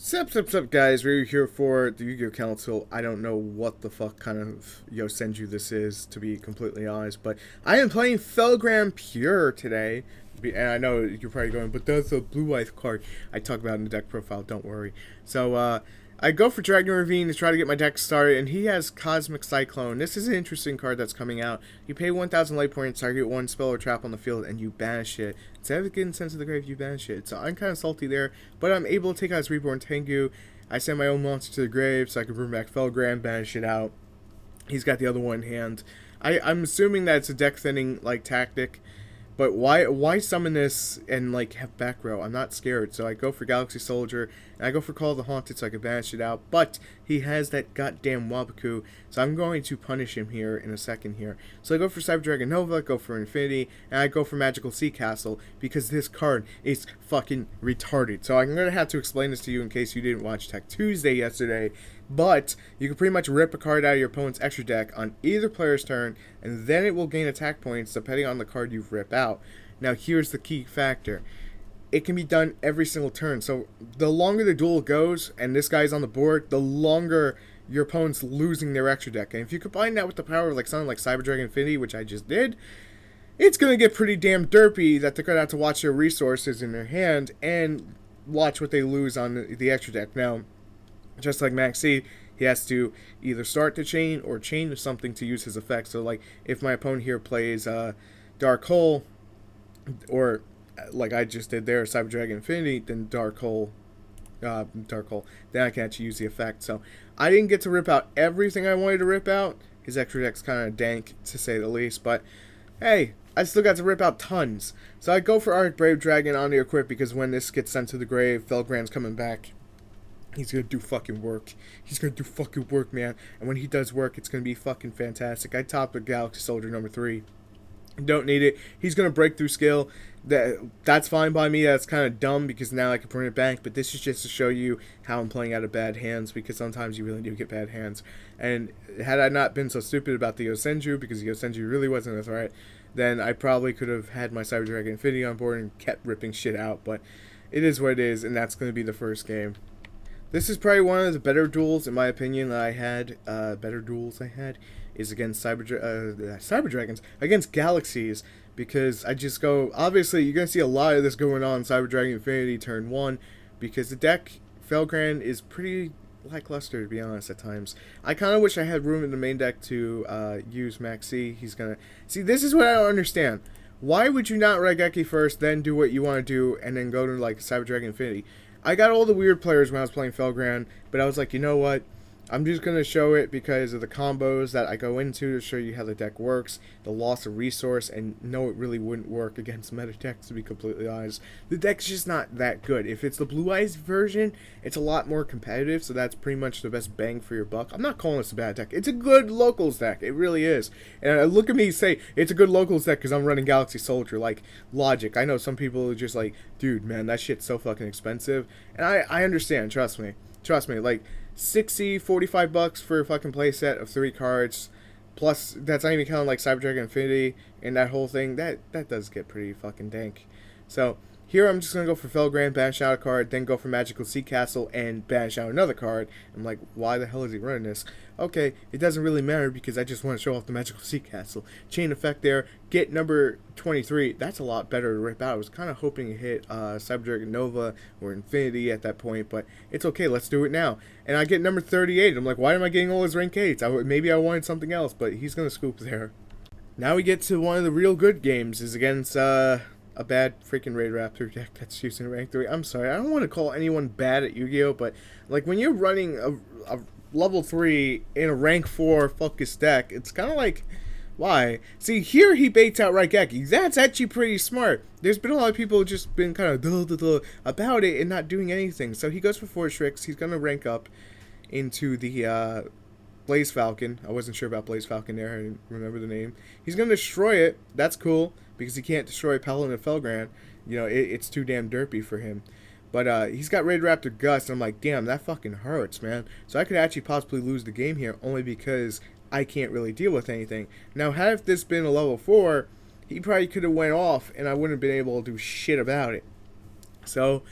Sup, guys. We're here for the Yu-Gi-Oh! Council. I don't know what the fuck kind of Yosenju this is, to be completely honest, but I am playing Felgrand Pure today. And I know you're probably going, but that's a Blue Eyes card. I talk about in the deck profile, don't worry. So, I go for Dragon Ravine to try to get my deck started, and he has Cosmic Cyclone. This is an interesting card that's coming out. You pay 1,000 light points, target one spell or trap on the field, and you banish it. Instead of getting sent to the grave, you banish it. So I'm kind of salty there, but I'm able to take out his Reborn Tengu. I send my own monster to the grave so I can bring back Felgrand, banish it out. He's got the other one in hand. I'm assuming that it's a deck thinning like tactic. But why summon this and like have back row? I'm not scared. So I go for Galaxy Soldier and I go for Call of the Haunted so I can banish it out. But he has that goddamn Wabaku, so I'm going to punish him here in a second here. So I go for Cyber Dragon Nova, go for Infinity, and I go for Magical Sea Castle because this card is fucking retarded. So I'm gonna have to explain this to you in case you didn't watch Tech Tuesday yesterday. But you can pretty much rip a card out of your opponent's extra deck on either player's turn, and then it will gain attack points depending on the card you rip out. Now here's the key factor. It can be done every single turn. So the longer the duel goes, and this guy's on the board, the longer your opponent's losing their extra deck. And if you combine that with the power of like something like Cyber Dragon Infinity, which I just did, it's going to get pretty damn derpy that they're going to have to watch their resources in their hand and watch what they lose on the extra deck. Now, just like Maxi, he has to either start to chain or chain something to use his effect. So, like, if my opponent here plays Dark Hole, or like I just did there, Cyber Dragon Infinity, then Dark Hole, then I can actually use the effect. So, I didn't get to rip out everything I wanted to rip out. His extra deck's kind of dank, to say the least, but hey, I still got to rip out tons. So, I go for Arctic Brave Dragon on the equip because when this gets sent to the grave, Felgrand's coming back. He's gonna do fucking work. He's gonna do fucking work, man. And when he does work, it's gonna be fucking fantastic. I top the Galaxy Soldier number 3. Don't need it. He's gonna break through skill. That's fine by me. That's kind of dumb because now I can bring it back. But this is just to show you how I'm playing out of bad hands, because sometimes you really do get bad hands. And had I not been so stupid about the Yosenju, because the Yosenju really wasn't a threat, then I probably could have had my Cyber Dragon Infinity on board and kept ripping shit out. But it is what it is, and that's gonna be the first game. This is probably one of the better duels, in my opinion, that I had. Is against Cyber Dragons, against Galaxies, because I just go, obviously, you're going to see a lot of this going on in Cyber Dragon Infinity turn 1, because the deck, Felgrand, is pretty lackluster, to be honest, at times. I kind of wish I had room in the main deck to use Maxi. He's going to... See, this is what I don't understand. Why would you not Raigeki first, then do what you want to do, and then go to, like, Cyber Dragon Infinity? I got all the weird players when I was playing Felgrand, but I was like, you know what? I'm just going to show it because of the combos that I go into to show you how the deck works, the loss of resource, and no, it really wouldn't work against meta decks, to be completely honest. The deck's just not that good. If it's the Blue Eyes version, it's a lot more competitive, so that's pretty much the best bang for your buck. I'm not calling this a bad deck. It's a good locals deck. It really is. And look at me say, it's a good locals deck because I'm running Galaxy Soldier. Like, logic. I know some people are just like, dude, man, that shit's so fucking expensive. And I understand, trust me. Trust me, like, 60, 45 bucks for a fucking playset of 3 cards, plus that's not even counting like Cyber Dragon Infinity and that whole thing. That does get pretty fucking dank. So here I'm just gonna go for Felgrand, banish out a card, then go for Magical Sea Castle and banish out another card. I'm like, why the hell is he running this? Okay, it doesn't really matter because I just want to show off the Magical Sea Castle. Chain effect there, get number 23. That's a lot better to rip out. I was kind of hoping to hit Cyber Dragon Nova or Infinity at that point, but it's okay, let's do it now. And I get number 38. I'm like, why am I getting all his rank 8s? Maybe I wanted something else, but he's going to scoop there. Now we get to one of the real good games, is against a bad freaking Raid Raptor deck that's using rank 3. I'm sorry, I don't want to call anyone bad at Yu-Gi-Oh, but like when you're running a level 3 in a rank 4 focus deck, it's kind of like, why? See, here he baits out Raigeki. That's actually pretty smart. There's been a lot of people who just been kind of about it and not doing anything. So he goes for 4 tricks. He's going to rank up into the Blaze Falcon. I wasn't sure about Blaze Falcon there. I didn't remember the name. He's going to destroy it. That's cool, because he can't destroy Paladin and Felgrand. You know, it's too damn derpy for him. But he's got Raid Raptor Gust, and I'm like, damn, that fucking hurts, man. So I could actually possibly lose the game here, only because I can't really deal with anything. Now, had this been a level 4, he probably could have went off, and I wouldn't have been able to do shit about it. So,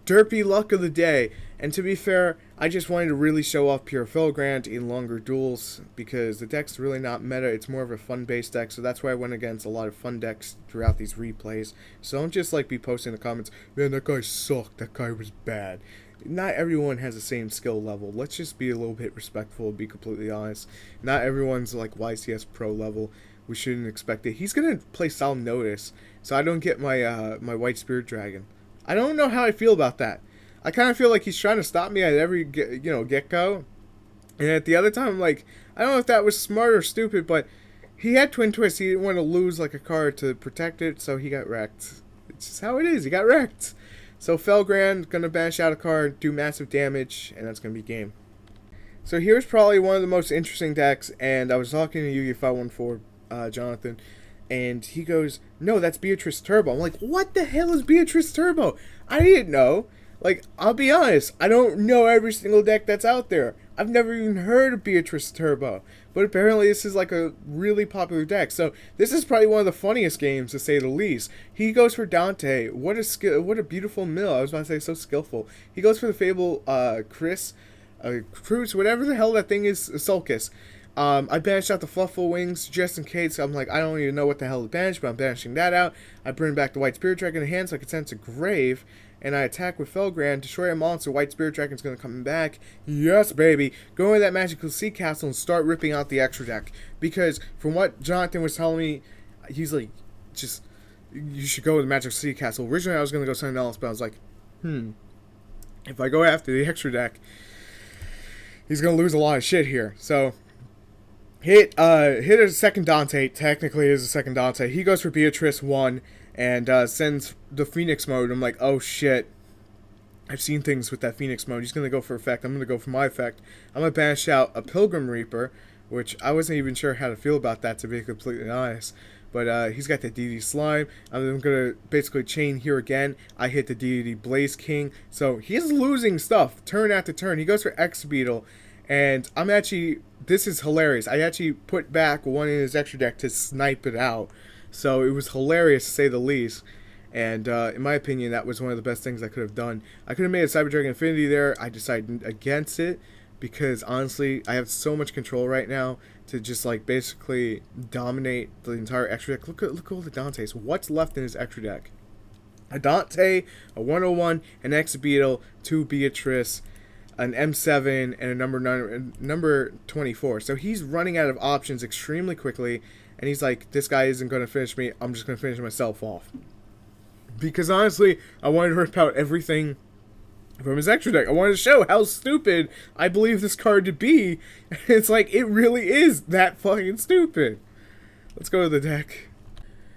derpy luck of the day. And to be fair, I just wanted to really show off pure Felgrand in longer duels because the deck's really not meta. It's more of a fun-based deck, so that's why I went against a lot of fun decks throughout these replays. So don't just like be posting in the comments, man, that guy sucked, that guy was bad. Not everyone has the same skill level. Let's just be a little bit respectful and be completely honest. Not everyone's like YCS Pro level. We shouldn't expect it. He's gonna play Solemn Notice, so I don't get my my White Spirit Dragon. I don't know how I feel about that. I kind of feel like he's trying to stop me at every get-go. And at the other time, I'm like, I don't know if that was smart or stupid, but he had Twin Twist. He didn't want to lose like a card to protect it, so he got wrecked. It's just how it is. He got wrecked. So Felgrand going to banish out a card, do massive damage, and that's going to be game. So here's probably one of the most interesting decks, and I was talking to Yugioh514, Jonathan, and he goes, no, that's Beatrice Turbo. I'm like, what the hell is Beatrice Turbo? I didn't know. Like, I'll be honest, I don't know every single deck that's out there. I've never even heard of Beatrice Turbo. But apparently this is like a really popular deck. So this is probably one of the funniest games, to say the least. He goes for Dante. What a beautiful mill. I was about to say, so skillful. He goes for the Fable Cruz, whatever the hell that thing is, Sulcus. I banished out the Flufful Wings just in case. I'm like, I don't even know what the hell to banish, but I'm banishing that out. I bring back the White Spirit Dragon in hand so I can send it to Grave. And I attack with Felgrand, destroy a monster. White Spirit Dragon's going to come back. Yes, baby. Go into that Magical Sea Castle and start ripping out the extra deck. Because from what Jonathan was telling me, he's like, just, you should go to the Magical Sea Castle. Originally, I was going to go something else, but I was like, if I go after the extra deck, he's going to lose a lot of shit here. So, hit a second Dante. Technically, it is a second Dante. He goes for Beatrice 1. And sends the Phoenix mode. I'm like, oh shit. I've seen things with that Phoenix mode. He's going to go for effect. I'm going to go for my effect. I'm going to banish out a Pilgrim Reaper, which I wasn't even sure how to feel about that, to be completely honest. But he's got the DD Slime. I'm going to basically chain here again. I hit the DD Blaze King. So he's losing stuff turn after turn. He goes for X Beetle. And I'm actually, this is hilarious. I actually put back one in his extra deck to snipe it out. So it was hilarious, to say the least. And in my opinion, that was one of the best things I could have done. I could have made a Cyber Dragon Infinity there. I decided against it because, honestly, I have so much control right now to just, like, basically dominate the entire extra deck. Look at all the Dantes. What's left in his extra deck? A Dante, a 101, an X-Beetle, 2 Beatrice, an M7, and a number 24. So he's running out of options extremely quickly. And he's like, this guy isn't going to finish me. I'm just going to finish myself off. Because honestly, I wanted to rip out everything from his extra deck. I wanted to show how stupid I believe this card to be. It's like, it really is that fucking stupid. Let's go to the deck.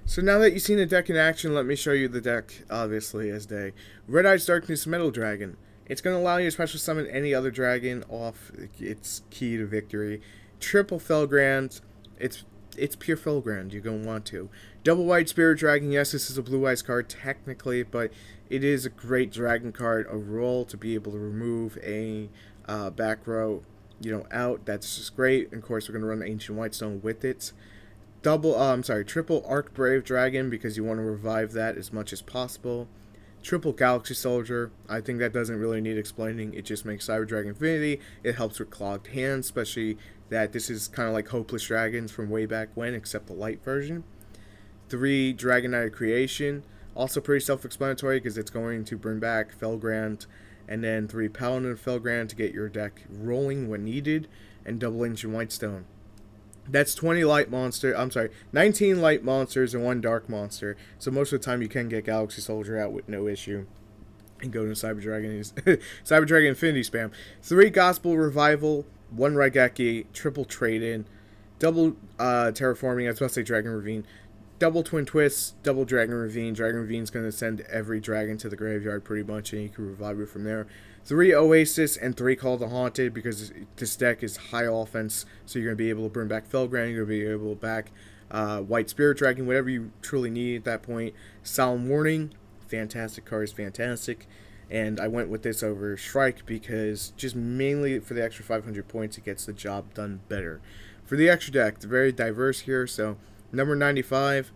So now that you've seen the deck in action, let me show you the deck, obviously, as day. Red Eyes Darkness Metal Dragon. It's going to allow you to special summon any other dragon off its key to victory. Triple Felgrand. It's pure Felgrand. You're going to want to. Double White Spirit Dragon. Yes, this is a Blue Eyes card technically, but it is a great dragon card. A roll to be able to remove a back row, out. That's just great. And of course, we're going to run the Ancient Whitestone with it. Triple Arc Brave Dragon because you want to revive that as much as possible. Triple Galaxy Soldier. I think that doesn't really need explaining. It just makes Cyber Dragon Infinity. It helps with clogged hands, especially that this is kind of like Hopeless Dragons from way back when, except the light version. 3 Dragon Knight of Creation. Also pretty self-explanatory because it's going to bring back Felgrand. And then 3 Paladin of Felgrand to get your deck rolling when needed. And double Ancient Whitestone. That's 19 light monsters and 1 dark monster. So most of the time you can get Galaxy Soldier out with no issue. And go to Cyber Dragon Cyber Dragon Infinity spam. 3 Gospel Revival, 1 Raigeki, triple Trade-In, double Terraforming, I was about to say Dragon Ravine, double Twin Twist, double Dragon Ravine. Dragon Ravine's going to send every dragon to the graveyard pretty much, and you can revive it from there. 3 Oasis and 3 Call the Haunted, because this deck is high offense, so you're going to be able to bring back Felgrand, you're going to be able to back White Spirit Dragon, whatever you truly need at that point. Solemn Warning, fantastic card, is fantastic. And I went with this over Shrike because just mainly for the extra 500 points, it gets the job done better. For the extra deck, it's very diverse here, so number 95,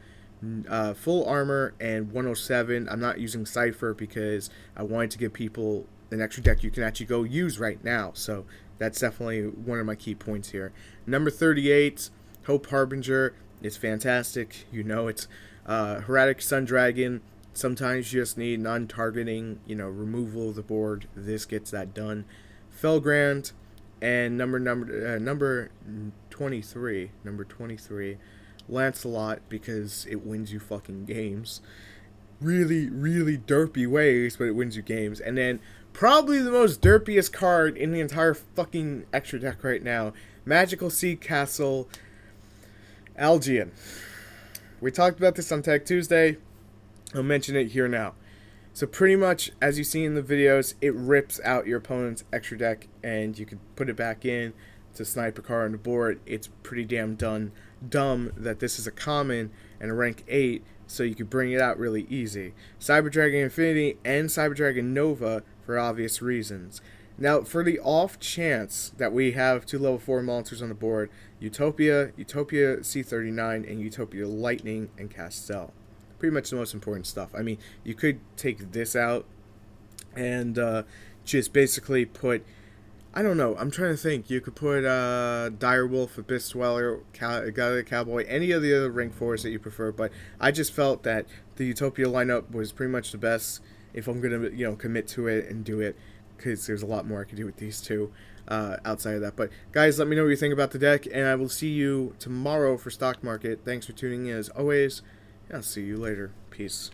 full armor, and 107. I'm not using Cypher because I wanted to give people an extra deck you can actually go use right now. So that's definitely one of my key points here. Number 38, Hope Harbinger. It's fantastic. You know, it's Heretic Sun Dragon. Sometimes you just need non-targeting, removal of the board. This gets that done. Felgrand, and number 23, Lancelot, because it wins you fucking games. Really, really derpy ways, but it wins you games. And then probably the most derpiest card in the entire fucking extra deck right now, Magical Sea Castle Algian. We talked about this on Tech Tuesday. I'll mention it here now. So pretty much, as you see in the videos, it rips out your opponent's extra deck, and you can put it back in to snipe a card on the board. It's pretty damn dumb that this is a common and a rank 8, so you could bring it out really easy. Cyber Dragon Infinity and Cyber Dragon Nova for obvious reasons. Now, for the off chance that we have 2 level 4 monsters on the board, Utopia C39, and Utopia Lightning and Castell. Pretty much the most important stuff. I mean, you could take this out and just basically put, I don't know, I'm trying to think. You could put Direwolf, Abyss Dweller, Cowboy, any of the other rank 4s that you prefer, but I just felt that the Utopia lineup was pretty much the best if I'm going to, commit to it and do it, because there's a lot more I could do with these two outside of that. But guys, let me know what you think about the deck, and I will see you tomorrow for Stock Market. Thanks for tuning in as always. I'll see you later. Peace.